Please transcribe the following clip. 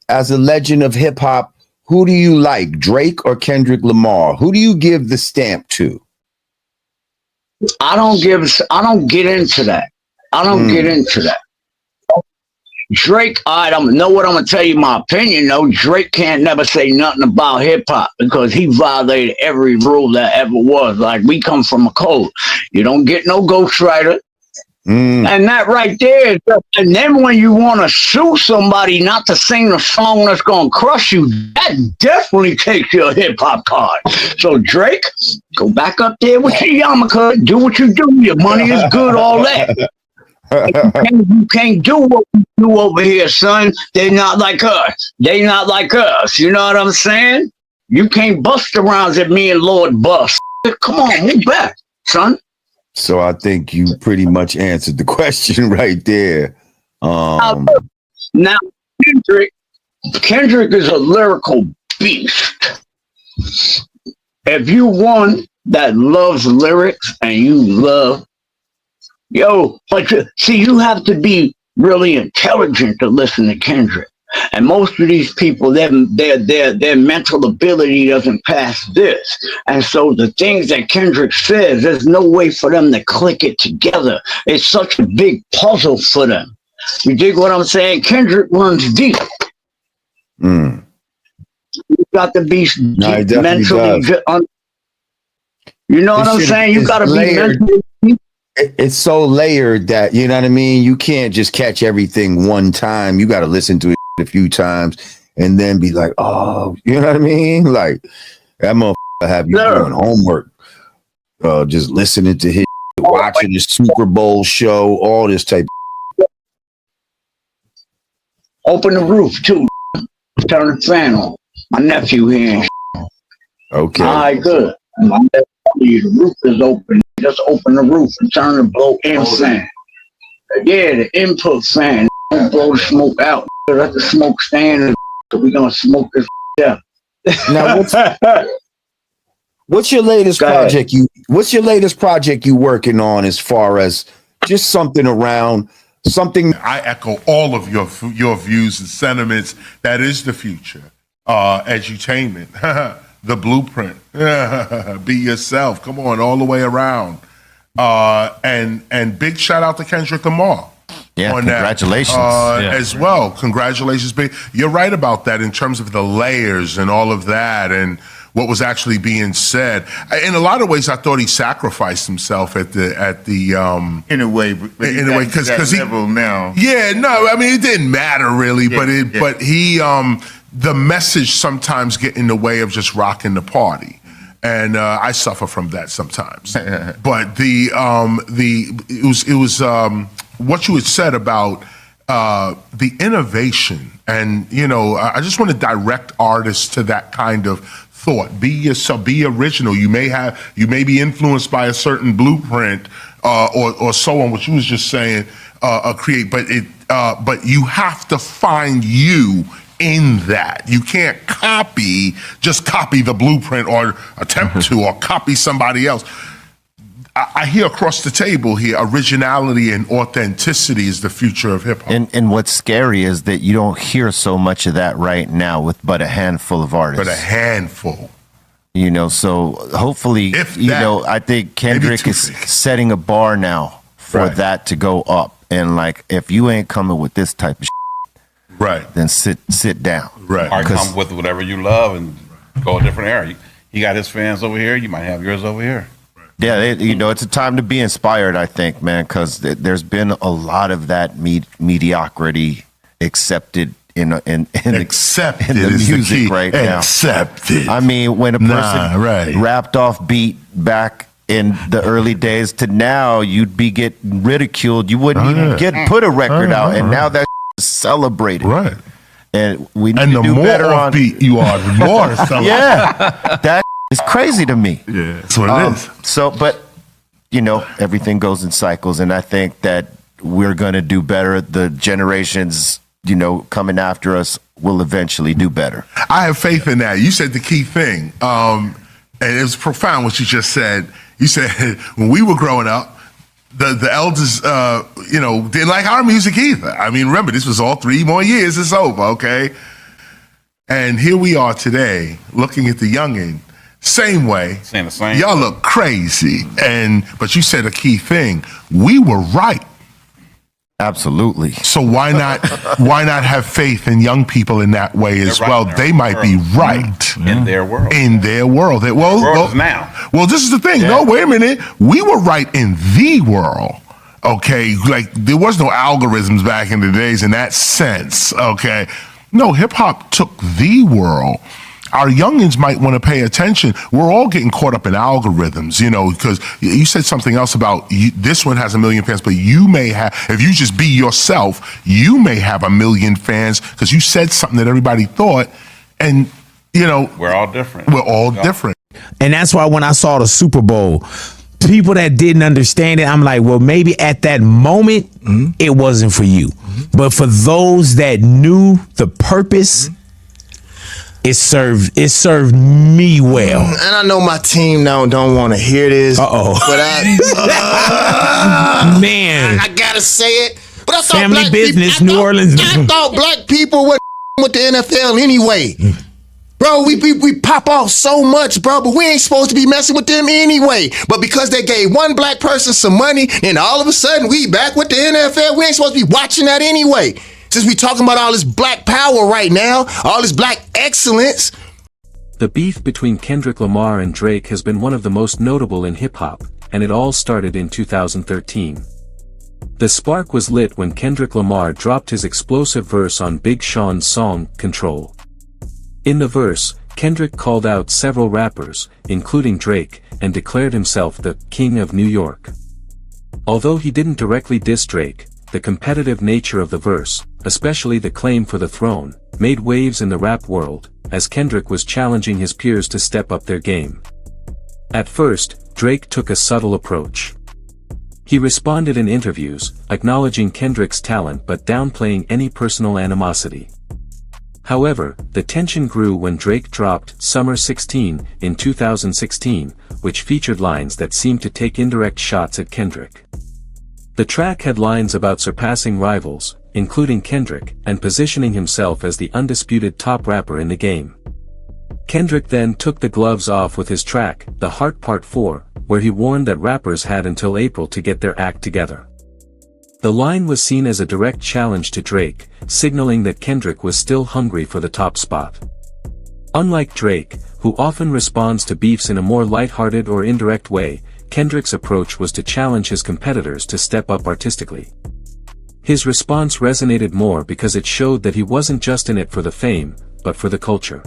as a legend of hip hop, who do you like, Drake or Kendrick Lamar? Who do you give the stamp to? I don't get into that. I don't get into that. Drake, I don't know what I'm gonna tell you my opinion though. Drake can't never say nothing about hip hop because he violated every rule that ever was. Like, we come from a code. You don't get no ghostwriter. And that right there, and then when you want to sue somebody not to sing the song that's gonna crush you, that definitely takes your hip hop card. So Drake, go back up there with your yarmulke, do what you do. Your money is good, all that. You can't do what we do over here, son. They're not like us. They not like us. You know what I'm saying? You can't bust around at me and Lord Bust. Come on, move back, son. So I think you pretty much answered the question right there. Now, Kendrick is a lyrical beast. If you one that loves lyrics and you love, but you have to be really intelligent to listen to Kendrick. And most of these people, their mental ability doesn't pass this. And so the things that Kendrick says, there's no way for them to click it together. It's such a big puzzle for them. You dig what I'm saying? Kendrick runs deep. You got to be deep mentally. You know what I'm saying? You got to be mentally. It's so layered that, you know what I mean? You can't just catch everything one time. You got to listen to it a few times and then be like, oh, you know what I mean? Like, that motherfucker have you doing homework, just listening to his watching the Super Bowl show, all this type of Open the roof, too. Turn the fan on. My nephew here. Okay. All right, good. My nephew, the roof is open. Just open the roof and turn the blow-in fan. Yeah, the input fan. Don't blow the smoke out. Let the smoke stand. We're going to smoke this down. Now, what's your latest project? What's your latest project you working on as far as just something around something? I echo all of your views and sentiments. That is the future. Edutainment. The blueprint. Be yourself. Come on, all the way around. And big shout out to Kendrick Lamar. Yeah, on congratulations. As well. Congratulations. You're right about that in terms of the layers and all of that and what was actually being said. In a lot of ways, I thought he sacrificed himself at the in a way, because he now. Yeah, no, I mean it didn't matter really, but he the message sometimes get in the way of just rocking the party. And I suffer from that sometimes. But it was what you had said about the innovation, and I just want to direct artists to that kind of thought. Be yourself, be original. You may be influenced by a certain blueprint or so on, what you was just saying, create, but you have to find you in that. You can't just copy the blueprint or attempt to, or copy somebody else. I hear across the table here, originality and authenticity is the future of hip hop. And what's scary is that you don't hear so much of that right now with but a handful of artists. But a handful. So hopefully, I think Kendrick is setting a bar now for that to go up. And like, if you ain't coming with this type of then sit down. Or come with whatever you love and go a different area. He got his fans over here. You might have yours over here. Yeah, it's a time to be inspired, I think, man, because there's been a lot of that mediocrity accepted in the music right now. Accepted. I mean, when a person rapped off beat back in the early days to now, you'd be getting ridiculed. You wouldn't even put a record out, and now that's celebrated. Right. And we need to do better on beat you are, the more celebrated. Yeah, that is crazy to me. Yeah, that's what it is. So, but everything goes in cycles, and I think that we're going to do better. The generations, coming after us will eventually do better. I have faith in that. You said the key thing, and it was profound what you just said. You said when we were growing up, the elders, didn't like our music either. I mean, remember, this was all 3 more years. It's over, okay? And here we are today, looking at the youngin', same way. Saying the same. Y'all look crazy. But you said a key thing. We were right. Absolutely. So why not have faith in young people in that way as well? They might be right. In their world. In their world. Well, is now. Well, this is the thing. No, wait a minute. We were right in the world. Okay, like there was no algorithms back in the days in that sense. Okay, no, hip hop took the world. Our youngins might want to pay attention. We're all getting caught up in algorithms, you know, because you said something else about this one has 1 million fans, but you may have, if you just be yourself, you may have 1 million fans because you said something that everybody thought, and you know, we're all different. We're all different, and that's why when I saw the Super Bowl, people that didn't understand it, I'm like, well, maybe at that moment it wasn't for you, but for those that knew the purpose. It served me well. And I know my team now don't want to hear this. But man, I gotta say it. But I thought family business, New Orleans. I thought black people were with the NFL anyway. Bro, we pop off so much, bro, but we ain't supposed to be messing with them anyway. But because they gave one black person some money, and all of a sudden we back with the NFL, we ain't supposed to be watching that anyway. Since we talking about all this black power right now, all this black excellence. The beef between Kendrick Lamar and Drake has been one of the most notable in hip-hop, and it all started in 2013. The spark was lit when Kendrick Lamar dropped his explosive verse on Big Sean's song, Control. In the verse, Kendrick called out several rappers, including Drake, and declared himself the King of New York. Although he didn't directly diss Drake, the competitive nature of the verse, especially the claim for the throne, made waves in the rap world, as Kendrick was challenging his peers to step up their game. At first, Drake took a subtle approach. He responded in interviews, acknowledging Kendrick's talent but downplaying any personal animosity. However, the tension grew when Drake dropped Summer 16 in 2016, which featured lines that seemed to take indirect shots at Kendrick. The track had lines about surpassing rivals, including Kendrick, and positioning himself as the undisputed top rapper in the game. Kendrick then took the gloves off with his track, The Heart Part 4, where he warned that rappers had until April to get their act together. The line was seen as a direct challenge to Drake, signaling that Kendrick was still hungry for the top spot. Unlike Drake, who often responds to beefs in a more lighthearted or indirect way, Kendrick's approach was to challenge his competitors to step up artistically. His response resonated more because it showed that he wasn't just in it for the fame, but for the culture.